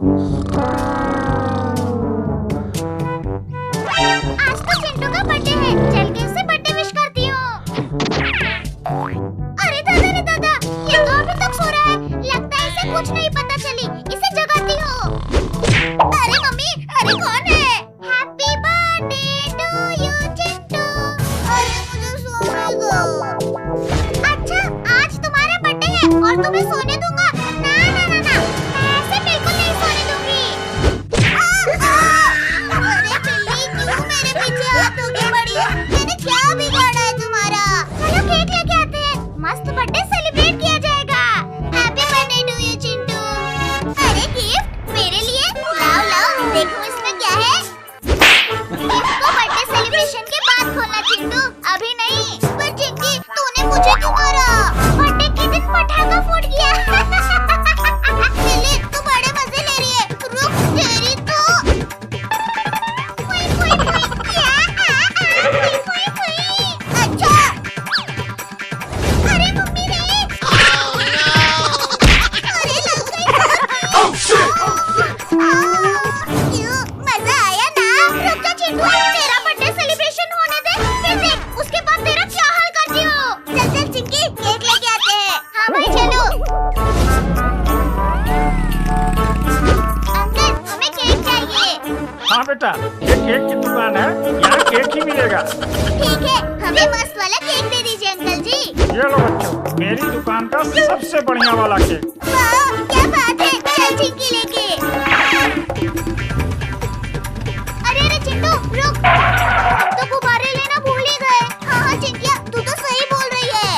आज तो चिंटू का बर्थडे है, चल के इसे बर्थडे विश करती हूँ। अरे दादा रे दादा, ये तो अभी तक सो रहा है। लगता है इसे कुछ नहीं पता चली, इसे जगाती हूँ। अरे मम्मी, अरे कौन है? Happy birthday to you Chintu. अरे मुझे सोने दो। अच्छा, आज तुम्हारा बर्थडे है और तुम्हें सोने दूंगा? ना ना ना ना, मैं ऐसे बिल्कुल नहीं सोने दूंगी। अरे बिल्ली, क्यों मेरे पीछे हाथ होके पड़ी है? मैंने क्या बिगाड़ा है तुम्हारा? चलो केक लेके आते हैं, मस्त बर्थडे सेलिब्रेट किया जाएगा। Happy birthday to you Chintu. अरे गिफ्ट मेरे लिए? लाओ लाओ, देखो इसमें क्या है। गिफ्ट को बर्थडे सेलिब्रेशन के बाद खोलना चिंटू, अभी नहीं। पर चिंकी, तूने मुझे क्यों मारा? बर्थडे के दिन पटाखा फूट गया। बिल्ली, तू बड़े मजे ले रही है, रुक तेरी तो। फुई, फुई, फुई, फुई, फुई, फुई। अच्छा। अरे मम्मी रे। अरे लग गई। क्यों, मजा आया ना? रुक जा चिंटू, तेरा बर्थडे सेलिब्रेशन होने दे, फिर देख उसके बाद तेरा क्या हाल करती हूँ। चल चल चिंकी, केक लेके आते हैं। हाँ भाई चलो। अंकल, हमें केक चाहिए। हाँ बेटा, ये केक की दुकान है, यहाँ केक ही मिलेगा। ठीक है, हमें मस्त वाला केक दे दीजिए अंकल जी। ये लो बच्चों, मेरी दुकान का सबसे बढ़िया वाला केक। वाह, क्या बात है, चल चिंकी लेके। अरे अरे चिंटू, रुक, हम तो गुब्बारे लेना भूल ही गए। हाँ हाँ चिंकिया, तू तो सही बोल रही है।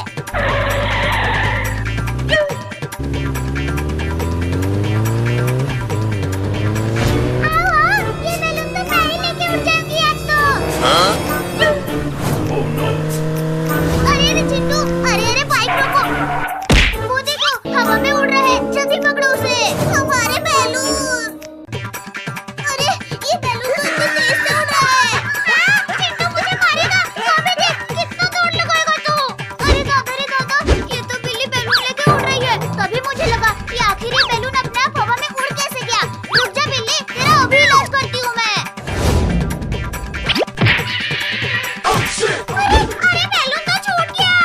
आओ आओ, ये बैलून तो मैं ही लेके उड़ जाऊंगी आज तो। अरे अरे चिंटू, अरे अरे बाइक रोको। वो देखो, हवा में उड़ रहा है, जल्दी पकड़ो उसे। हमारे बैलून। अरे ये बैलून तो इतनी तेज से उड़ रहा है। चिंटू मुझे मारेगा। वहाँ पे देख, कितना दौड़ लगाएगा तू। अरे दादा रे दादा, ये तो बिल्ली बैलून लेके उड़ रही है। तभी मुझे लगा कि आखिर ये बैलून अपने आप हवा में उड़ कैसे गया। रुक जा बिल्ली, तेरा अभी इलाज करती हूँ मैं। अरे अरे बैलून तो छूट गया।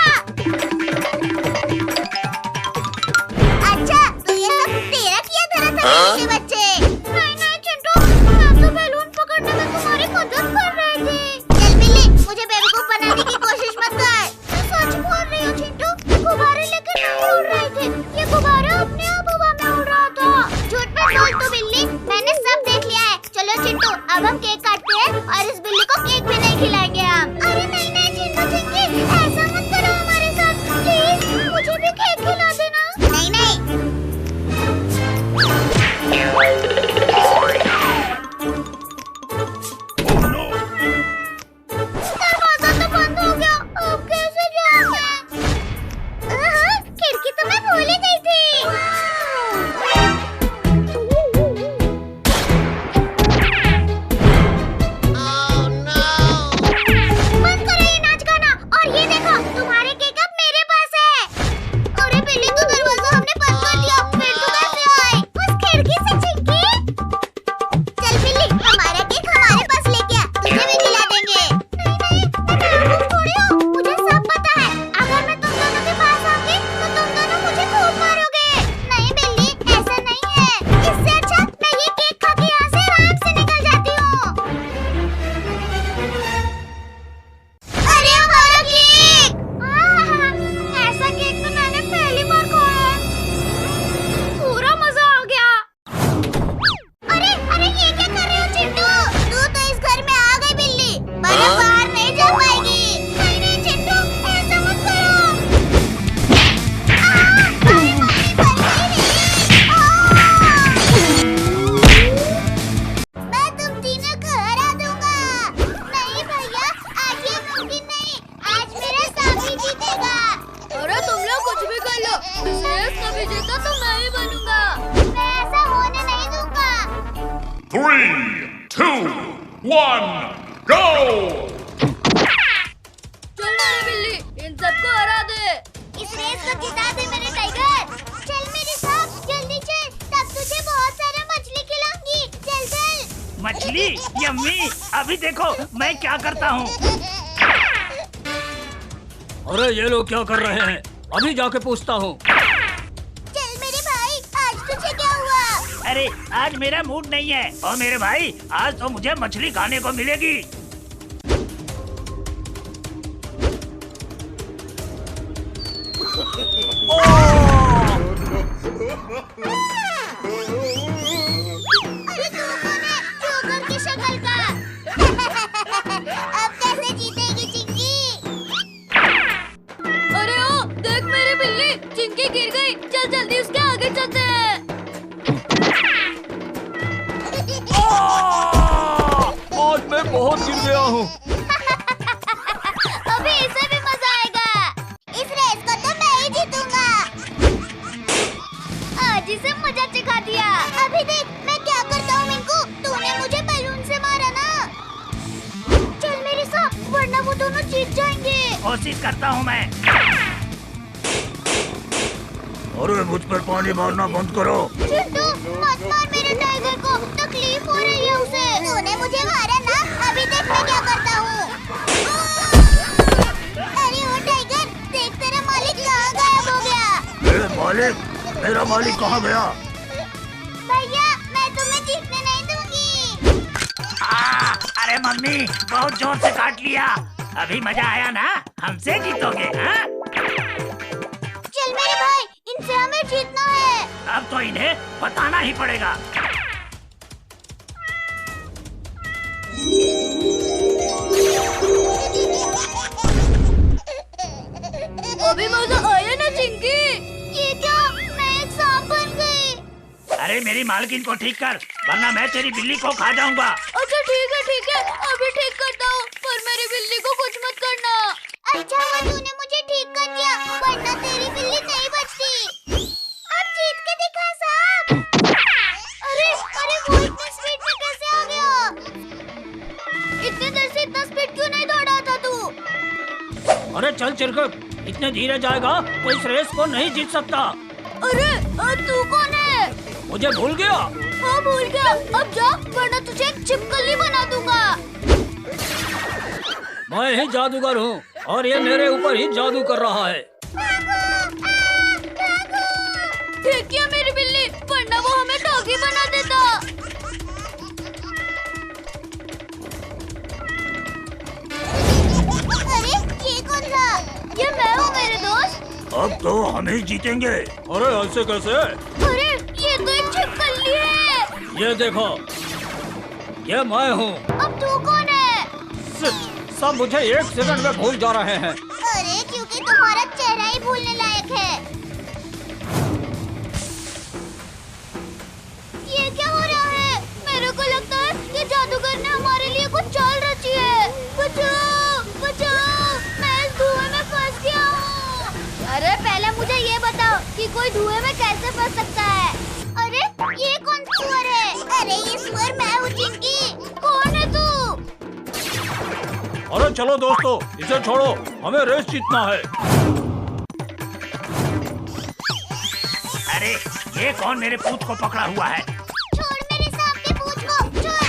अच्छा, तो ये सब तेरा किया धरा था मेरे बच्चे। नहीं नहीं चिंटू, मैं तो बैलून पकड़ने में तुम्हारी मदद कर रही थी। चल बिल्ली, मुझे बेवकूफ बनाने की कोशिश मत कर। मैं सच बोल रही हूँ चिंटू, गुब्बारे लेकर नहीं उड़ रहे थे, ये गुब्बारा अपने आप हवा में उड़ रहा था। झूठ मत बोल तू बिल्ली, मैंने सब देख लिया है। चलो चिंटू, अब हम केक काटते हैं और इस बिल्ली को केक भी नहीं खिलाएंगे हम। अरे नहीं नहीं चिंटू चिंकी, ऐसा मत करो हमारे साथ प्लीज, मुझे भी केक खिला देना। नहीं नहीं। दरवाजा तो बंद हो गया, अब कैसे जाऊं मैं? खिड़की तो मैं भूल ही गई थी। बंद करो ये नाच गाना, और ये देखो तुम्हारे केक अब मेरे पास है। अरे बिल्ली, तो दरवाजा हमने बंद कर दिया, फिर तो कैसे आए उस खिड़की से चिंकी? चल बिल्ली, हमारा केक हमारे पास लेके आ, तुझे भी खिला देंगे। नहीं नहीं, मैं बेवकूफ थोड़ी हूँ, मुझे सब पता है। अगर मैं तुम दोनों के पास आऊंगी तो तुम दोनों मुझे खूब मारोगे। नहीं बिल्ली, ऐसा नहीं है। इससे अच्छा मैं ये केक खा के यहाँ से आराम से निकल जाती हूँ। अरे हमारा केक! ऐसा केक तो मैंने पहली बार खाया है। पूरा मजा आ गया। अरे अरे ये क्या कर रहे हो चिंटू? तू तो इस घर में आ गई बिल्ली, पर अब बाहर नहीं जा पाएगी। नहीं नहीं चिंटू, ऐसा मत करो। अरे मम्मी, बंदी मैं तुम तीनों को हरा दूंगा। नहीं भैया, आज ये मुमकिन नहीं, आज मेरा साथी जीतेगा। अरे तुम लोग कुछ भी कर लो, इस रेस का विजेता तो मैं ही बनूंगा। मैं ऐसा होने नहीं दूंगा। 3, 2, 1, go! चल मेरी बिल्ली, इन सबको हरा दे। इस रेस को जिता दे मेरे टाइगर। चल मेरे साथ, जल्दी चल, तब तुझे बहुत सारा मछली खिलाऊंगा। मछली यम्मी। अभी देखो मैं क्या करता हूँ। अरे ये लोग क्या कर रहे हैं? अभी जाके पूछता हूँ। चल मेरे भाई, आज तुझे क्या हुआ? अरे आज मेरा मूड नहीं है। और मेरे भाई आज तो मुझे मछली खाने को मिलेगी। अरे तू कौन है? जोकर की शक्ल का। अब कैसे जीतेगी चिंकी? अरे ओ देख मेरी बिल्ली, चिंकी गिर गई। चल जल्दी उसके आगे चलते हैं। आज मैं बहुत गिर गया हूँ। अभी इसे भी मजा आएगा। इस रेस को तो मैं ही जीतूंगा। आज इसे मजा चखा दिया। अभी देख मैं क्या करता हूँ मिंकू। तूने मुझे बैलून से मारा ना। चल मेरे साथ, वरना वो दोनों जीत जाएंगे। कोशिश करता हूँ मैं। अरे मुझ पर पानी मारना बंद करो। चिंटू मत मार मेरे टाइगर को, तकलीफ हो रही है उसे। तूने मुझे मारा ना, अभी देख मैं क्या करता हूँ। अरे ओ टाइगर, देख तेरा मालिक कहाँ गायब हो गया। मेरा मालिक कहाँ गया? भैया मैं तुम्हें जीतने नहीं दूंगी। अरे मम्मी बहुत जोर से काट लिया। अभी मजा आया ना? हमसे जीतोगे हाँ? चल मेरे भाई, इनसे हमें जीतना है। अब तो इन्हें बताना ही पड़ेगा। अभी मजा आया ना चिंकी? ये क्या, मैं एक सांप बन गई। अरे मेरी मालकिन को ठीक कर, वरना मैं तेरी बिल्ली को खा जाऊंगा। अच्छा ठीक है, अभी ठीक करता हूँ। पर मेरी बिल्ली को कुछ मत करना। अच्छा हुआ तूने मुझे ठीक कर दिया, वरना तेरी बिल्ली नहीं बचती। अब जीत के दिखा सांप। अरे वो इतनी स्पीड में कैसे आ गया? इतने देर से इतना स्पीड क्यों नहीं दौड़ा था तू? अरे चल चिरकुट, इतने धीरे जाएगा तो इस रेस को नहीं जीत सकता। अरे तू कौन है? मुझे भूल गया? हाँ भूल गया। अब जा, वरना तुझे एक छिपकली बना दूंगा। मैं ही जादूगर हूँ और ये मेरे ऊपर ही जादू कर रहा है। ठीक किया मेरी बिल्ली, वरना वो हमें डॉगी बना देता। अरे ये कौन था? ये मैं हूँ मेरे दोस्त। अब तो हम ही जीतेंगे। अरे ऐसे कैसे? अरे ये तो एक छिपकली है। ये देखो, ये मैं हूँ। अब तू कौन है? सब मुझे एक सेकंड में भूल जा रहे हैं। अरे क्योंकि तुम्हारा चेहरा ही भूलने लायक है। ये क्या हो रहा है? मेरे को लगता है कि जादूगर ने हमारे लिए कुछ चाल रची है। बचाओ बचाओ, मैं इस धुएं में फंस गया हूँ। अरे पहले मुझे ये बताओ कि कोई धुएं में कैसे फंस सकता है? अरे ये कौन सुअर है? अरे ये सुअर मैं हूँ चिंकी। कौन है तू? अरे चलो दोस्तों, इसे छोड़ो, हमें रेस जीतना है। अरे ये कौन मेरे पूत को पकड़ा हुआ है? छोड़ मेरे सांप के पूंछ को, छोड़।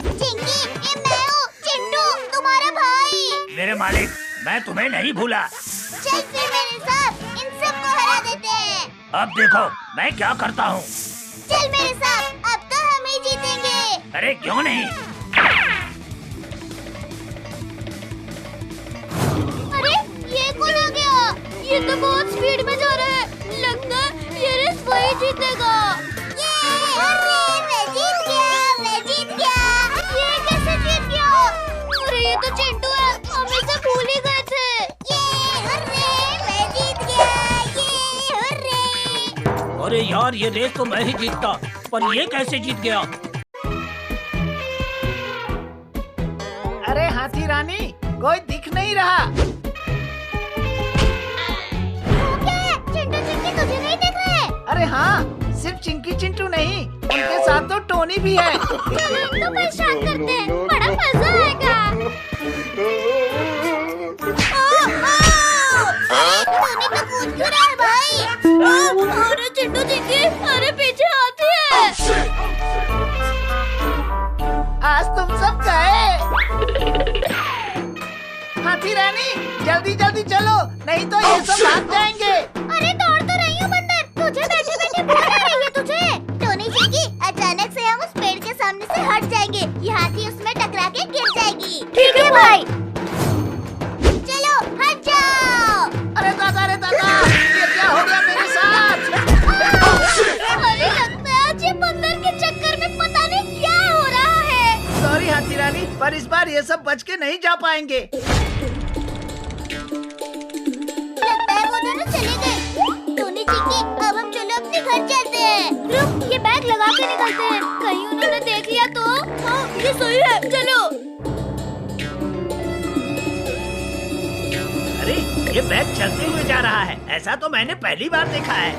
चिंकी ये मैं हूँ, चिंटू तुम्हारा भाई। मेरे मालिक, मैं तुम्हें नहीं भूला। चल फिर मेरे साथ इन सबको हरा देते हैं। अब देखो मैं क्या करता हूँ। चल मेरे साथ, अब तो हम ही जीतेंगे। अरे क्यों नहीं? अरे ये कौन आ गया? ये तो बहुत स्पीड में जा रहा है। लगता है ये रेस वही जीतेगा। अरे मैं जीत गया। ये कैसे जीत गया? अरे ये तो चिंटू है, हम इसे भूल ही गए थे। मैं जीत गया। अरे यार, ये रेस तो मैं ही जीतता, पर ये कैसे जीत गया? अरे हाथी रानी, कोई दिख नहीं रहा। चिंटू चिंकी तुझे नहीं देख रहे? अरे हाँ, सिर्फ चिंकी चिंटू नहीं, उनके साथ तो टोनी भी है। चलो हम तो परेशान करते हैं, बड़ा मजा आएगा। टोनी तो कूद क्यों रहा है भाई? अरे चिंटू चिंकी, अरे पीछे हाथी है। भाग जाएंगे। अरे दौड़ तो रही हूँ बंदर, तुझे बैठे बैठे भूख आ रही है तुझे। टोनी चिंकी, अचानक से हम उस पेड़ के सामने से हट जाएंगे, ये हाथी उसमें टकरा के गिर जाएगी। ठीक है भाई। चलो हट जाओ। अरे दादा, ये क्या हो गया मेरे साथ? अरे लगता है आज ये बंदर के चक्कर में पता नहीं क्या हो रहा है। सॉरी हाथी रानी, पर इस बार ये सब बच के नहीं जा पाएंगे। लगता है वो दोनों चले गए। टोनी चिंकी, अब हम चलो अपने घर चलते हैं। रुक, ये बैग लगा के निकलते हैं, कहीं उन्होंने देख लिया तो। हाँ, ये सही है, चलो। अरे ये बैग चलते हुए जा रहा है, ऐसा तो मैंने पहली बार देखा है।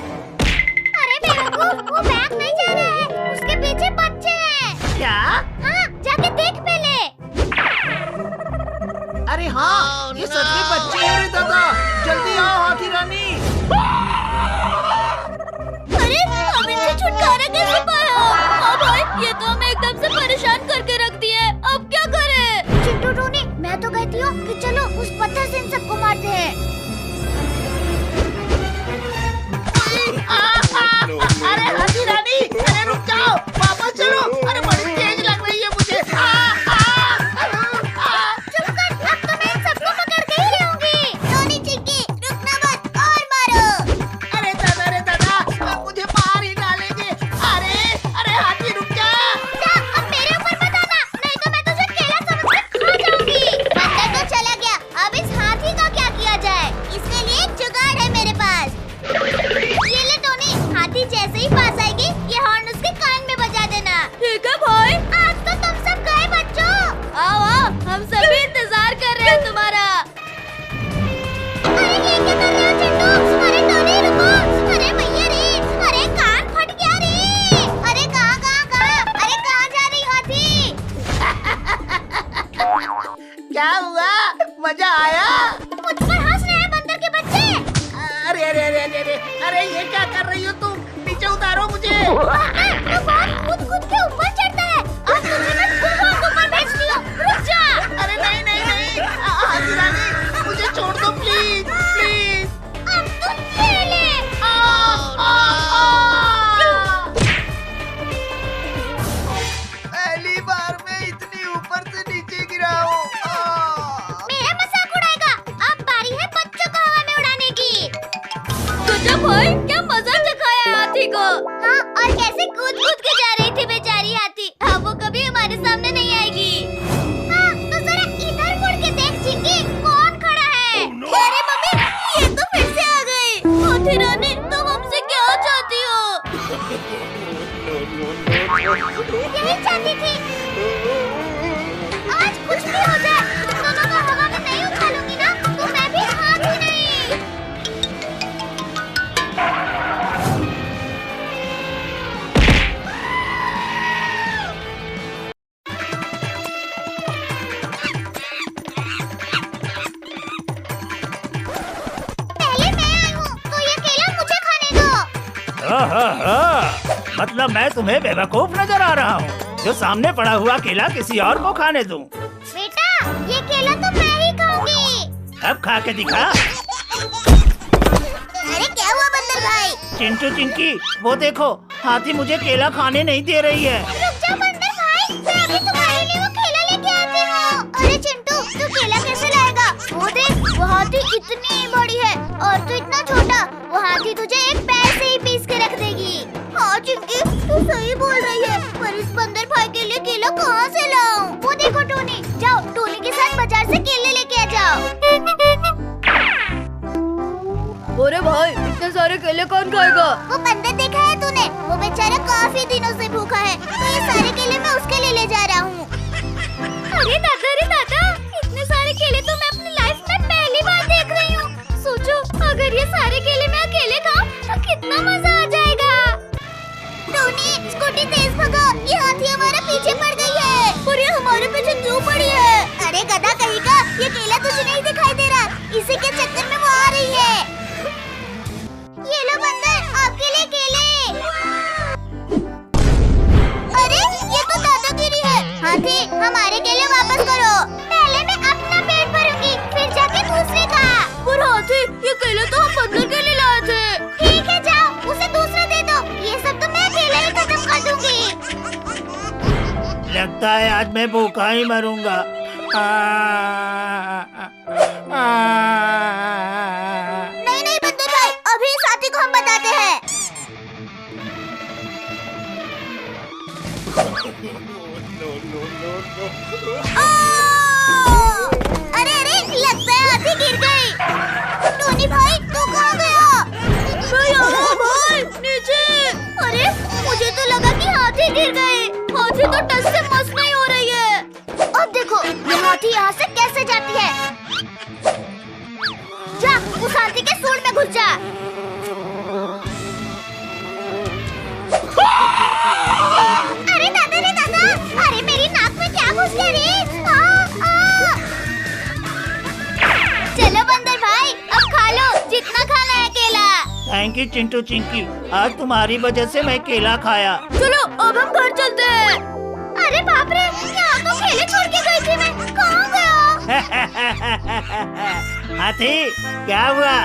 अरे बेवकूफ, वो बैग नहीं जा रहा है, उसके पीछे बच्चे हैं। क्या? हाँ, जाके देख पहले। अरे हाँ, ये सच में बच्चे हैं रे दादा। जल्दी आओ हाथी रानी। अरे हम इनसे छुटकारा कैसे पाया? हाँ भाई, ये तो हमें एकदम से परेशान करके रख दिए। अब क्या करें? चिंटू, टोनी, मैं तो कहती हूँ कि चलो उस पत्थर से इन सबको मारते हैं। अरे हाथी रानी, अरे रुक जाओ, वापस चलो। अरे बड़ी तेज लग रही है मुझे। चुप कर, अब तो मैं इन सबको पकड़ के ही लाऊंगी। टोनी चिंकी, रुकना मत और मारो। अरे दादा, मुझे मार ही डालेंगे। अरे हाथी रुक जा। जा, अब मेरे ऊपर मत आना, नहीं तो मैं तुझे केला समझ के खा जाऊंगी। बंदर तो चला गया, अब इस हाथी का क्या किया जाए? इसके लिए एक जुगाड़ है मेरे पास। ये ले टोनी, हाथी जैसे ही पास आएगी, ये हॉर्न उसके कान में बजा देना। ठीक है भाई। आज तो तुम सब गए बच्चों। आओ, हम सभी इंतजार कर रहे हैं तुम्हारा। अरे ये क्या कर रहे हो चिंटू? अरे टोनी रुको, अरे भैया रे, अरे कान फट गया रे। अरे कहाँ, अरे कहाँ जा रही हाथी? क्या हुआ? मजा आया? मुझ पर हंस रहे हैं बंदर के बच्चे। अरे ये क्या कर रही हो तुम? नीचे उतारो मुझे। तो बहुत कूद के ऊपर चढ़ता है। आज तुझे मैं खुद ऊपर भेज दी हूँ, रुक जा। अरे नहीं, हाथी रानी, मुझे छोड़ दो प्लीज। अब तुम ले ले। पहली बार मैं इतनी ऊपर से नीचे गिरा हूँ। मेरा मजाक उड़ाएगा, अब बारी है बच्चों को हवा में उड़ाने की। गजब भाई, क्या मजा चखाया है हाथी को। हाँ, और कैसे कूद के जा रही थी बेचारी हाथी। अब वो कभी हमारे सामने नहीं आएगी। हाँ, तो जरा इधर मुड़ के देख चिंकी, कौन खड़ा है? अरे मम्मी, ये तो फिर से आ गई। हाथी रानी, तुम हमसे क्या चाहती हो? यही चाहती थी। आज कुछ भी हो जाए, तुम दोनों को हवा में नहीं उछालूंगी ना, तो मैं भी हाथ ही नहीं। पहले मैं आई हूँ, तो ये केला मुझे खाने दो। मतलब मैं तुम्हें बेवकूफ नजर आ रहा हूँ जो सामने पड़ा हुआ केला किसी और को खाने दूं। बेटा, ये केला तो मैं ही खाऊंगी। अब खा के दिखा। अरे क्या हुआ बंदर भाई? चिंटू चिंकी, वो देखो, हाथी मुझे केला खाने नहीं दे रही है। रुक जा बंदर भाई, मैं अभी तुम्हारे लिए वो केला लेके आती हूँ। अरे चिंटू, तू केला कैसे लाएगा? वो देख, वो हाथी इतनी बड़ी है और तू इतना छोटा। वो हाथी तुझे एक पैर से ही पीस के रख देगी। हाँ चिंकी, तू सही बोल रही है, पर इस बंदर भाई के लिए केला कहाँ से लाऊं? वो देखो टोनी, जाओ टोनी के साथ बाजार से केले लेके आ जाओ। अरे भाई, इतने सारे केले कौन खाएगा? वो बंदर देखा है तूने? वो बेचारा काफी दिनों से भूखा है, तो ये सारे केले मैं उसके लिए ले जा रहा हूँ। अरे दादा, इतने सारे केले तो मैं अपनी लाइफ में पहली बार देख रही हूँ। सोचो, अगर ये सारे केले मैं अकेले खाऊं तो कितना मजा आ जाएगा। टोनी, स्कूटी तेज भगा, ये हाथी हमारे पीछे पड़ गई है। और ये हमारे पीछे क्यों पड़ी है? अरे गधा कहीं का, ये केला तुझे नहीं दिखाई दे रहा, इसी के चक्कर में वो आ रही है। ये लो बंदर, आपके लिए केले। अरे ये तो दादागिरी है। हाथी, हमारे केले वापस करो। पहले मैं अपना पेट भरूंगी, फिर जाके दूसरे का। और हाथी, ये केले तो हम लगता है आज मैं भूखा ही मरूंगा। नहीं नहीं बंदर भाई, अभी इस हाथी को हम बताते हैं। अरे अरे, लगता है हाथी गिर गई। टोनी भाई तू कहाँ गया? भाई नीचे। अरे मुझे तो लगा कि हाथी गिर गए। हाथी तो टस से मस नहीं हो रही है। अब देखो ये हाथी यहाँ से कैसे जाती है। जा उस हाथी के सूंड में घुस जा। अरे दादा रे दादा, अरे मेरी नाक में क्या घुस गया रे? चलो बंदर भाई, अब खा लो जितना खाना है केला। थैंक यू चिंटू चिंकी, आज तुम्हारी वजह से मैं केला खाया। चलो अब हम घर चलते हैं। अरे बाप रे, यहाँ तो केले छोड़ के गई थी मैं, कहाँ गया? हाथी क्या हुआ?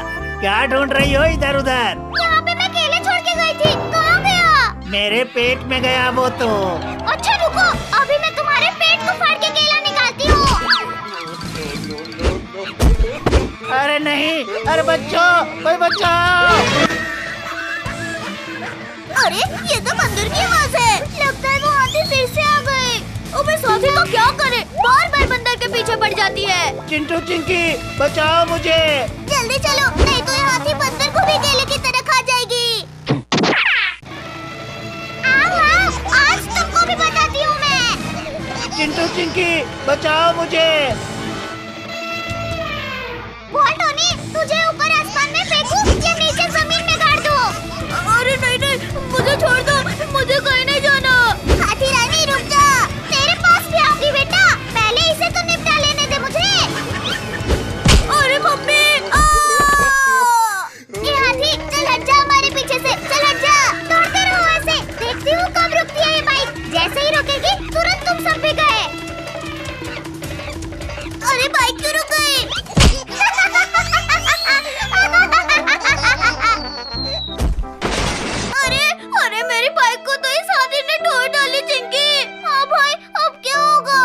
क्या ढूंढ रही हो इधर उधर? यहाँ पे मैं केले छोड़ के गई थी, कहाँ गया? मेरे पेट में गया वो तो। अच्छा रुको, अभी मैं तुम्हारे पेट को फाड़ के केला निकालती हूँ। अरे नहीं, अरे बच्चों, कोई बचाओ। अरे ये तो बंदर की आवाज है, लगता है वो हाथी फिर से आ गए। अब इस हाथी को क्या करे? बार बार बंदर के पीछे पड़ जाती है। चिंटू चिंकी बचाओ मुझे। जल्दी चलो, नहीं तो ये हाथी बंदर को भी केले की तरह खा जाएगी। आओ आओ, आज तुमको भी बताती हूँ मैं। चिंटू चिंकी बचाओ मुझे। बोल टोनी, तुझे ऊपर आसमान में फेंकूं या नीचे जमीन में गाड़ दूं? अरे नहीं नहीं, मुझे छोड़ दो, मुझे कहीं नहीं जाना। हाथी रानी रुक जा, तेरे पास भी आऊंगी बेटा, पहले इसे तो निपटा लेने दे मुझे। अरे मम्मी, ये हाथी चल हट जा हमारे पीछे से, चल हट जा। दौड़ते रहो ऐसे, देखती हूँ कब रुकती है ये बाइक। जैसे ही रुकेगी तुरंत तुम सब भी गए। अरे बाइक क्यों रुक गई? अरे मेरी बाइक को तो इस हाथी ने तोड़ डाली चिंकी। हाँ भाई, अब क्या होगा?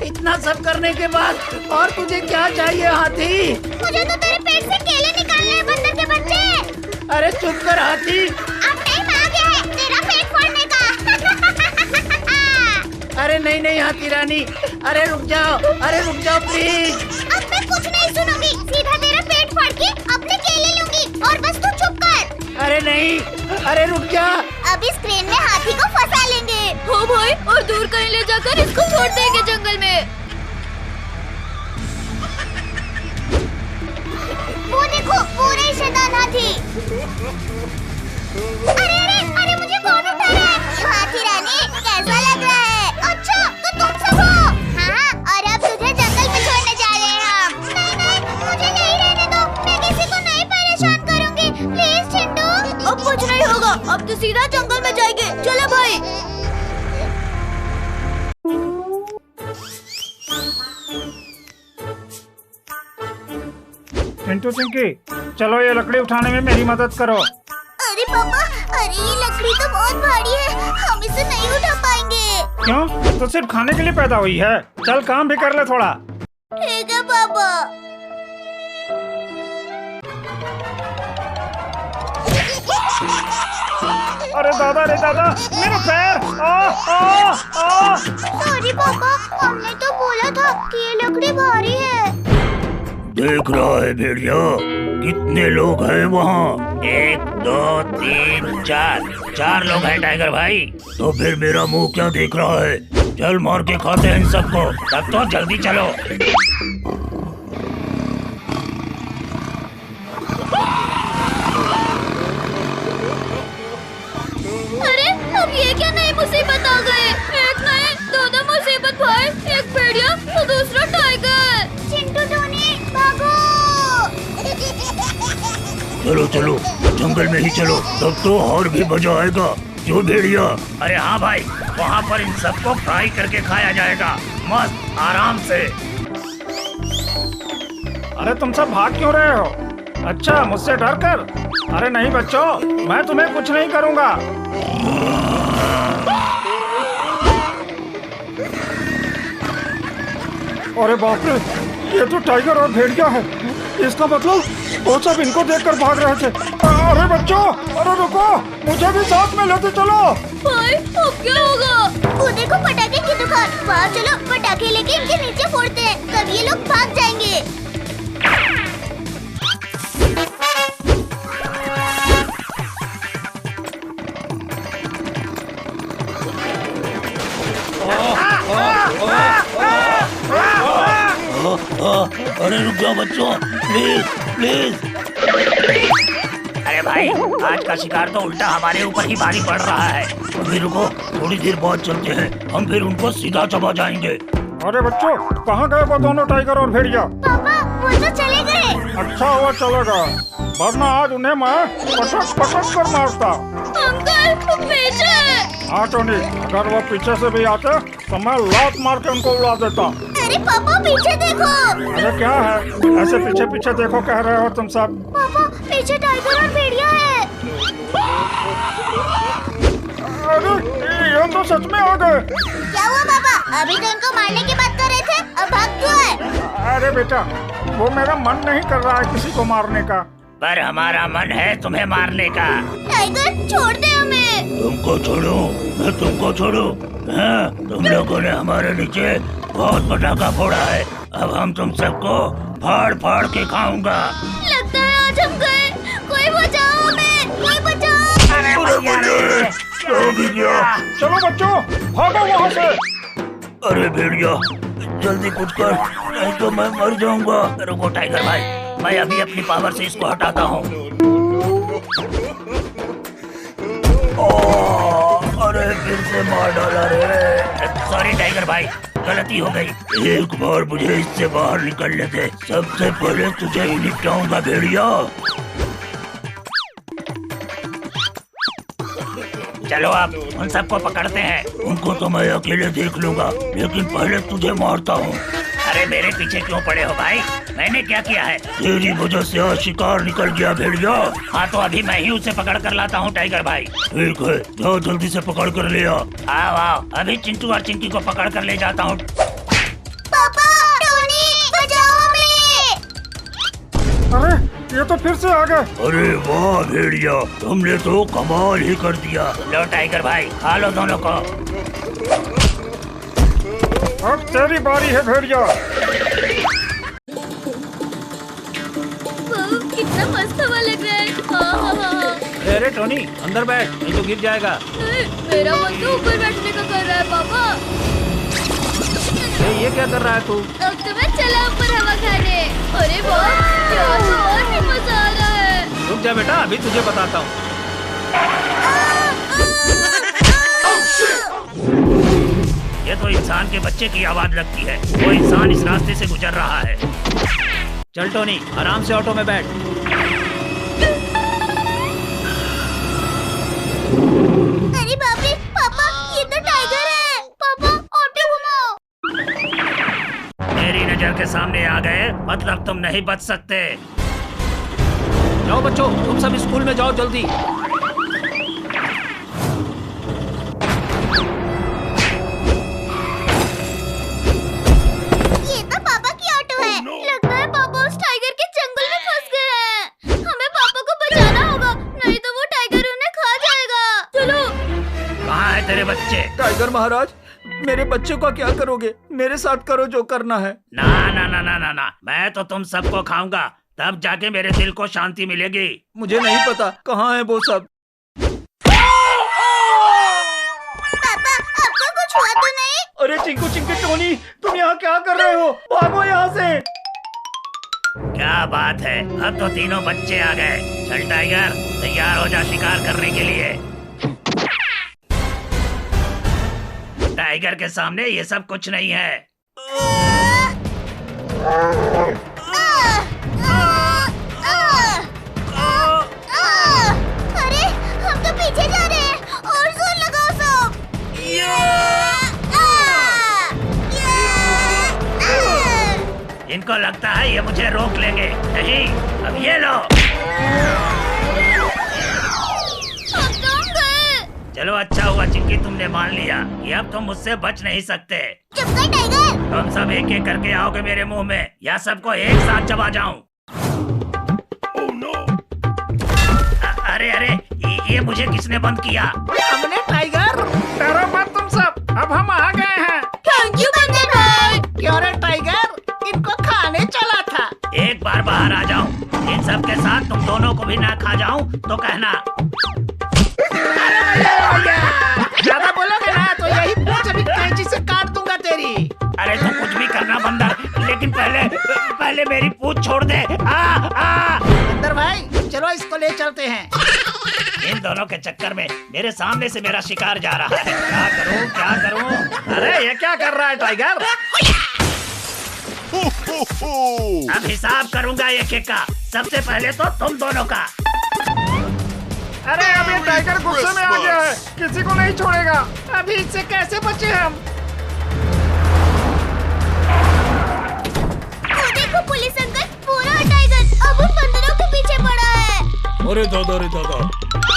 इतना सब करने के बाद और तुझे क्या चाहिए हाथी? मुझे तो तेरे पेट से केले निकालने हैं बंदर के बच्चे। अरे चुप कर हाथी। अब टाइम आ गया है तेरा पेट फोड़ने का। अरे नहीं नहीं हाथी रानी, अरे रुक जाओ प्लीज। अब मैं कुछ नहीं सुनूंगी, सीधा तेरा पेट फाड़ के अपने केले लूंगी और बस तू चुप कर। अरे नहीं, अरे रुक जा। अब इस क्रेन में हाथी को फंसा लेंगे। हो भाई, और दूर कहीं ले जाकर इसको छोड़ देंगे जंगल में। वो देखो, पूरे शैतान हाथी। अरे अरे अरे, मुझे कौन उठा रहा है? हाथी रानी कैसा लग रहा है? अच्छा तो तुम सब हो। हाँ, और अब तुझे जंगल में छोड़ने जा रहे हैं हम। नहीं नहीं, मुझे नहीं रहने दो, मैं किसी को नहीं परेशान करूंगी, प्लीज चिंटू। अब कुछ नहीं होगा, अब तो सीधा जंगल में जाएंगे। चलो भाई। चिंटू चिंकी, चलो ये लकड़ी उठाने में मेरी मदद करो। अरे पापा, अरे ये लकड़ी तो बहुत भारी है, हम इसे नहीं उठा पाएंगे। क्यों? तो सिर्फ खाने के लिए पैदा हुई है। चल काम भी कर ले थोड़ा। ठीक है पापा। अरे दादा रे दादा, मेरा पैर। सॉरी पापा, हमने तो बोला था कि ये लकड़ी भारी है। देख रहा है भेड़िया, कितने लोग हैं वहाँ? 1 2 3 4 लोग हैं टाइगर भाई। तो फिर मेरा मुंह क्या देख रहा है? चल मार के खाते हैं इन सबको। तब तो जल्दी चलो। अरे अब ये क्या नई मुसीबत आ गए? एक नहीं, 2 मुसीबत भाई, एक भेड़िया तो दूसरा टाइगर। चिंटू टोनी भागो। चलो चलो, जंगल में ही चलो, तब तो और भी मजा आएगा। जो भेड़िया? अरे हाँ भाई, वहाँ पर इन सबको फ्राई करके खाया जाएगा, मस्त आराम से। अरे तुम सब भाग क्यों रहे हो? अच्छा, मुझसे डर कर? अरे नहीं बच्चों, मैं तुम्हें कुछ नहीं करूँगा। अरे बाप रे, ये तो टाइगर और भेड़िया है। इसका मतलब वो सब इनको देखकर भाग रहे थे। अरे बच्चों, अरे रुको, मुझे भी साथ में लेते चलो। भाई अब क्या होगा? वो देखो पटाखे की दुकान, वहाँ चलो पटाखे लेके इनके नीचे फोड़ते हैं, तब ये लोग भाग जाएंगे। अरे रुक जाओ बच्चों, प्लीज प्लीज। अरे भाई, आज का शिकार तो उल्टा हमारे ऊपर ही भारी पड़ रहा है। अभी रुको, थोड़ी देर बाद चलते हैं, हम फिर उनको सीधा चबा जाएंगे। अरे बच्चों, कहाँ गए वो दोनों टाइगर और भेड़िया? पापा वो तो चले गए। अच्छा हुआ चला गया, वरना आज उन्हें मैं पटक पटक कर मारता। अंकल पीछे। हाँ टोनी, अगर वो पीछे से भी आते तो मैं लात मार के उनको उड़ा देता। अरे पापा पीछे देखो। अरे क्या है, ऐसे पीछे पीछे देखो कह रहे हो तुम सब? पापा पीछे टाइगर और भेड़िया है। अरे ये तो सच में आ गए। क्या हुआ पापा? अभी तो इनको मारने की बात कर रहे थे, अब भाग क्यों है? अरे बेटा, वो मेरा मन नहीं कर रहा है किसी को मारने का। पर हमारा मन है तुम्हें मारने का। टाइगर छोड़ दे हमें। तुमको छोड़ूं? मैं तुमको छोड़ूं? हाँ, तुम लोगों ने हमारे नीचे बहुत पटाखा फोड़ा है, अब हम तुम सबको फाड़ फाड़ के खाऊंगा। लगता है आज हम गए। कोई बचाओ हमें, कोई बचाओ। चलो बच्चों, भागो वहाँ से। अरे भेड़िया, जल्दी कुछ कर, नहीं तो मैं मर जाऊंगा। रुको टाइगर भाई, मैं अभी अपनी पावर से इसको हटाता हूँ। अरे फिर से मार डाला रे। सॉरी टाइगर भाई, गलती हो गई। एक बार मुझे इससे बाहर निकलने दे, सबसे पहले तुझे ही निपटाऊंगा भेड़िया। चलो अब उन सबको पकड़ते हैं। उनको तो मैं अकेले देख लूंगा, लेकिन पहले तुझे मारता हूँ। अरे मेरे पीछे क्यों पड़े हो भाई? मैंने क्या किया है? तेरी वजह से आज शिकार निकल गया भेड़िया। हाँ तो अभी मैं ही उसे पकड़ कर लाता हूँ टाइगर भाई। ठीक है, जाओ जल्दी से पकड़ कर ले आओ। आओ, अभी चिंटू और चिंकी को पकड़ कर ले जाता हूँ। पापा, टोनी, बचाओ हमें। अरे ये तो फिर से आ गए। अरे वाह भेड़िया, तुमने तो कमाल ही कर दिया। लो टाइगर भाई, खा लो दोनों को। अब तेरी बारी है भेड़िया। कितना मस्त हवा लग रहा है। हाँ, हाँ। अरे टोनी, अंदर बैठ, नहीं तो गिर जाएगा। मेरा मन तो ऊपर बैठने का कर रहा है पापा। ये क्या कर रहा है तू? अब तो मैं चला ऊपर हवा खाने। अरे वाह, क्या तो और भी मजा आ रहा है। रुक जा बेटा, अभी तुझे बताता हूँ। ये तो इंसान के बच्चे की आवाज लगती है। वो इंसान इस रास्ते से गुजर रहा है। चल टोनी, आराम से ऑटो में बैठ। अरे बाप रे, पापा ये तो टाइगर है। पापा ऑटो घुमाओ। मेरी नजर के सामने आ गए, मतलब तुम नहीं बच सकते। जाओ बच्चों, तुम सब स्कूल में जाओ जल्दी। ये तो पापा की ऑटो है। लगता है पापा उस टाइगर के जंगल में फंस गए हैं। हमें पापा को बचाना होगा, नहीं तो वो टाइगर उन्हें खा जाएगा। चलो। कहाँ है तेरे बच्चे? टाइगर महाराज, मेरे बच्चों का क्या करोगे? मेरे साथ करो जो करना है। ना ना ना ना ना ना, मैं तो तुम सबको खाऊंगा, तब जाके मेरे दिल को शांति मिलेगी। मुझे नहीं पता कहाँ है वो सब। पापा आपको कुछ हुआ तो नहीं? अरे चिंकू चिंकी टोनी, तुम यहाँ क्या कर रहे हो? भागो यहाँ से। क्या बात है, अब तो तीनों बच्चे आ गए। चल टाइगर, तैयार हो जा शिकार करने के लिए। टाइगर के सामने ये सब कुछ नहीं है। अरे हम तो पीछे जा रहे हैं, और जोर लगाओ सब। इनको लगता है ये मुझे रोक लेंगे। नहीं, अब ये लो। अब तो हम गए। चलो अच्छा हुआ चिंकी तुमने मान लिया कि अब तुम मुझसे बच नहीं सकते। चुप कर टाइगर। तुम सब एक एक करके आओगे मेरे मुंह में या सबको एक साथ चबा जाऊं? अरे अरे ये मुझे किसने बंद किया? हमने टाइगर। डरो मत तुम सब, अब हम आ गए हैं। थैंक यू बंदर भाई। क्यों रे टाइगर, इनको खाने चला था। एक बार बाहर आ जाऊं, इन सब के साथ तुम दोनों को भी ना खा जाऊं तो कहना। ज्यादा बोलोगे ना तो यही पूंछ अभी कैंची से काट दूंगा तेरी। अरे तुम कुछ भी करना बंदर, लेकिन पहले मेरी पूंछ छोड़ दे। बंदर भाई चलो इसको ले चलते हैं। इन दोनों के चक्कर में मेरे सामने से मेरा शिकार जा रहा है। क्या करूं क्या करूं? अरे ये क्या कर रहा है टाइगर? अब हिसाब करूंगा एक एक का। सबसे पहले तो तुम दोनों का। अरे अब ये टाइगर गुस्से में आ गया है, किसी को नहीं छोड़ेगा। अभी इससे कैसे बचे हम? देखो पुलिस अंकल, पूरा टाइगर अब उन बंदरों के पीछे पड़ा है। अरे दादा,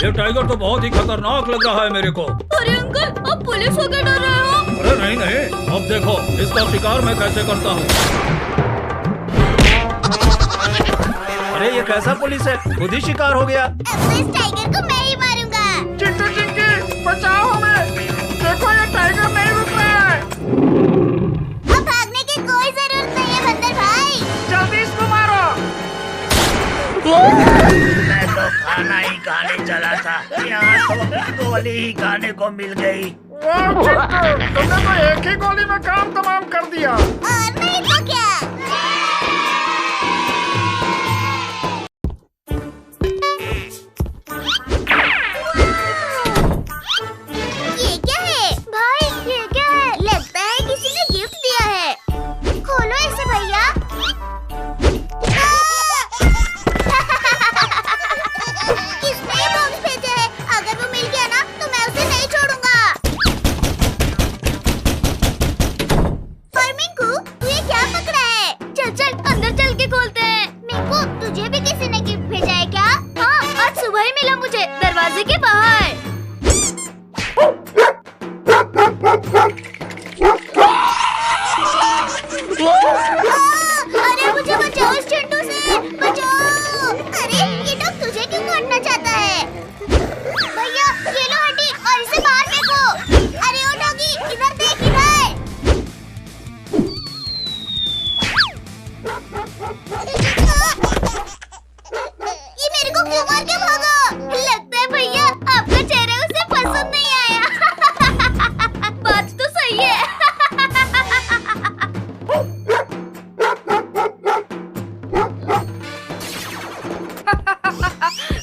ये टाइगर तो बहुत ही खतरनाक लग रहा है मेरे को। अरे अंकल, अब पुलिस हो के डर रहे हो? अरे नहीं, अब देखो इसका शिकार मैं कैसे करता हूँ। अरे ये कैसा पुलिस है, खुद ही शिकार हो गया। अब तो इस टाइगर को मैं ही मारूंगा। चिंटू चिंकी बचाओ हमें, देखो ये टाइगर नहीं रुक रहा है। अब भागने की कोई जरूरत नहीं है बंदर भाई। जल्दी इसको मारो। मैं तो खाना ही खाने चला था, यहाँ तो गोली ही खाने को मिल गई। वाह चिंटू, तुमने तो एक ही गोली में काम तमाम कर दिया। और नहीं तो क्या। ये क्या है भाई, ये क्या है? लगता है किसी ने गिफ्ट दिया है। खोलो इसे भैया। किसने ये बॉक्स भेजा है? अगर वो मिल गया ना तो मैं उसे नहीं छोड़ूंगा। और मिंकू, तू ये क्या पकड़ा है? चल अंदर चल के खोलते हैं। मिंकू, तुझे भी किसी ने गिफ्ट भेजा है क्या? हाँ, आज सुबह ही मिला मुझे दरवाजे के बाहर। अरे मुझे बचाओ इस चिंटू से, बचाओ। अरे ये डॉग तुझे क्यों काटना चाहता है? भैया ये लो हड्डी और इसे बाहर फेंको। अरे ओ डॉगी, इधर देख इधर। ये मेरे को क्यों मार के भागा? लगता है भैया आपका चेहरा उसे पसंद नहीं आया। बात तो सही है।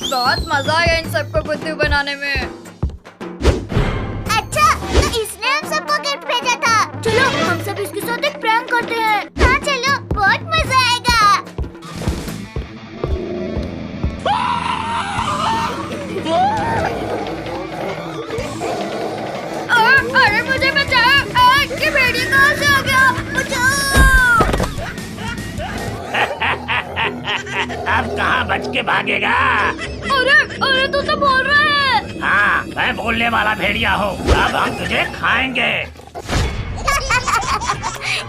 बहुत मजा आया इन सबको बुद्धू बनाने में। अच्छा, तो इसने हम सबको गिफ्ट भेजा था। चलो हम सब इसके साथ एक प्रैंक करते हैं। हाँ चलो, बहुत मजा आएगा। अरे मुझे बचाओ, ये भेड़िया कहाँ से आ गया? बचाओ। अब कहाँ बच के भागेगा? अरे तू तो बोल रहा है। हाँ, मैं बोलने वाला भेड़िया हूँ। अब हम तुझे खाएंगे।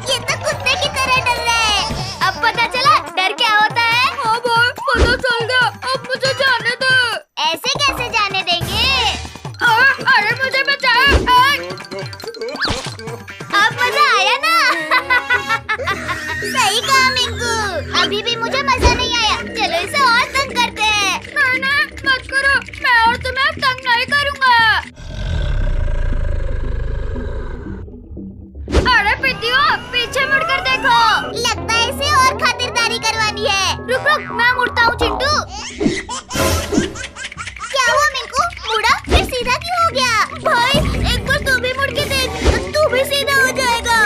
ये तो कुत्ते की तरह डर रहा है। अब पता चला डर क्या होता है? हाँ भाई, पता चल गया। अब मुझे जाने दो। ऐसे कैसे जाने देंगे? अरे मुझे बचाओ। अब मजा आया ना? सही कहा मिंकू, अभी भी मुझे मजा नहीं आया। चलो इसे और तंग करते हैं। नहीं, मत करो। मैं और तुम्हें तंग नहीं करूँगा। अरे पिटियो, पीछे मुड़कर देखो। लगता है इसे और खातिरदारी करवानी है। रुक, मैं मुड़ता हूँ चिंटू। क्या हुआ मिंकू? मुड़ा फिर सीधा क्यों हो गया? भाई एक बार तू भी मुड़ के देख, तू भी सीधा हो जाएगा।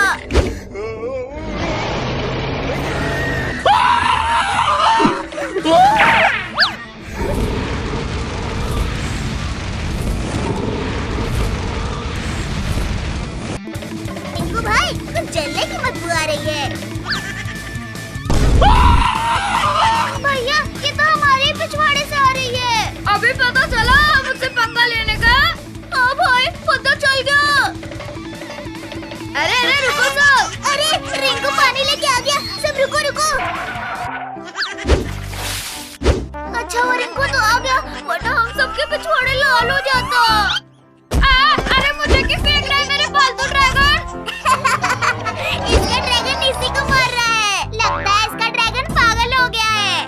मिंकू भाई, कुछ जलने की बदबू आ रही है। भैया ये तो हमारे ही पिछवाड़े से आ रही है। अभी पता चला मुझसे पंगा लेने का। हाँ लाल हो जाता। अरे मुझे क्यों फेंक रहा है मेरे पालतू ड्रैगन? इसका ड्रैगन इसी को मार रहा है। लगता है इसका ड्रैगन पागल हो गया है।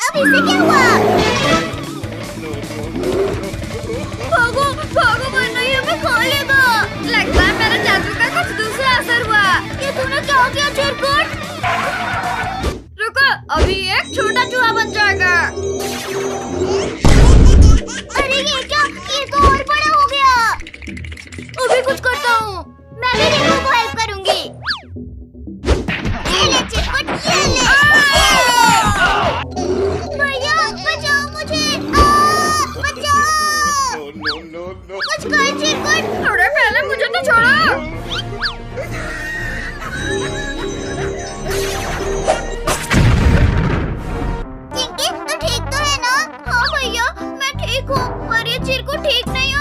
अब इसे क्या हुआ? भागो भागो वरना ये हमें खा लेगा। लगता है मेरे जादू का कुछ दूसरा असर हुआ। ये तूने क्या किया चिरकुट? रुको, अभी एक छोटा चूहा बन जाएगा। अरे ये क्या? ये तो और बड़ा हो गया। अभी कुछ करता हूँ। मैं भी रिको को हेल्प करूंगी। ये ले चिरकुट, ये ले। भैया बचाओ मुझे। बचाओ। कुछ कर चिरकुट। थोड़े पहले मुझे तो छोड़ो। चिंकी तू ठीक तो है ना? हाँ भैया मैं ठीक हूँ, पर ये चिरकुट ठीक नहीं हो